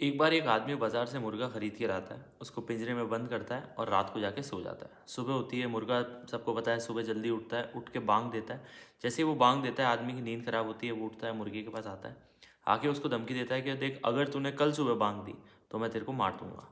एक बार एक आदमी बाजार से मुर्गा खरीद के लाता है, उसको पिंजरे में बंद करता है और रात को जाके सो जाता है। सुबह होती है, मुर्गा सबको पता है सुबह जल्दी उठता है, उठ के बांग देता है। जैसे ही वो बांग देता है, आदमी की नींद खराब होती है, वो उठता है, मुर्गे के पास आता है, आके उसको धमकी देता है कि देख, अगर तूने कल सुबह बांग दी तो मैं तेरे को मार दूंगा।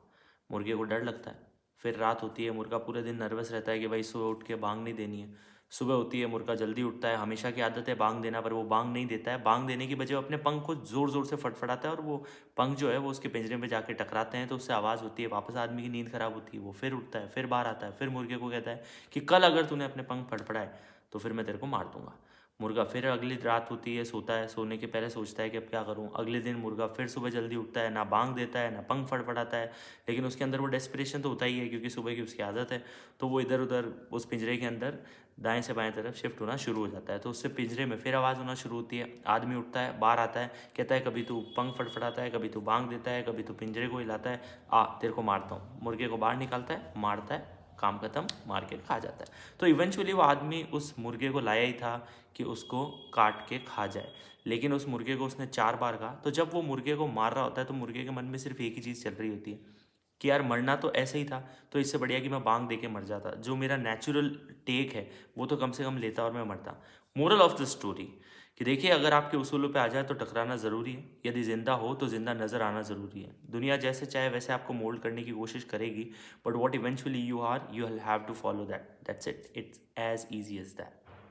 मुर्गे को डर लगता है। फिर रात होती है, मुर्गा पूरे दिन नर्वस रहता है कि भाई सुबह उठ के बांग नहीं देनी है। सुबह होती है, मुर्गा जल्दी उठता है, हमेशा की आदत है बांग देना, पर वो बांग नहीं देता है। बांग देने की बजाय अपने पंख को ज़ोर ज़ोर से फटफटाता है और वो पंख जो है वो उसके पिंजरे में जाके टकराते हैं, तो उससे आवाज़ होती है। वापस आदमी की नींद खराब होती है, वो फिर उठता है, फिर बाहर आता है, फिर मुर्गे को कहता है कि कल अगर तूने अपने पंख फड़फड़ाए तो फिर मैं तेरे को मार दूंगा। मुर्गा फिर अगली रात होती है, सोता है, सोने के पहले सोचता है कि अब क्या करूं। अगले दिन मुर्गा फिर सुबह जल्दी उठता है, ना बांग देता है, ना पंख फड़फड़ाता है, लेकिन उसके अंदर वो डेस्परेशन तो होता ही है क्योंकि सुबह की उसकी आदत है। तो वो इधर उधर उस पिंजरे के अंदर दाएं से बाएं तरफ शिफ्ट होना शुरू हो जाता है। तो उससे पिंजरे में फिर आवाज़ होना शुरू होती है। आदमी उठता है, बाहर आता है, कहता है कभी तू पंख फड़फड़ाता है, कभी तू बांग देता है, कभी तू पिंजरे को हिलाता है, आ तेरे को मारता हूँ। मुर्गे को बाहर निकालता है, मारता है, काम खत्म, मार के खा जाता है। तो इवेंचुअली वो आदमी उस मुर्गे को लाया ही था कि उसको काट के खा जाए, लेकिन उस मुर्गे को उसने 4 बार कहा। तो जब वो मुर्गे को मार रहा होता है तो मुर्गे के मन में सिर्फ एक ही चीज़ चल रही होती है कि यार मरना तो ऐसे ही था, तो इससे बढ़िया कि मैं बांग दे के मर जाता। जो मेरा नेचुरल टेक है वो तो कम से कम लेता और मैं मरता। मोरल ऑफ द स्टोरी कि देखिए, अगर आपके उसूलों पे आ जाए तो टकराना ज़रूरी है। यदि ज़िंदा हो तो ज़िंदा नज़र आना ज़रूरी है। दुनिया जैसे चाहे वैसे आपको मोल्ड करने की कोशिश करेगी, but what eventually you are, you have to follow that. That's it, it's as easy as that.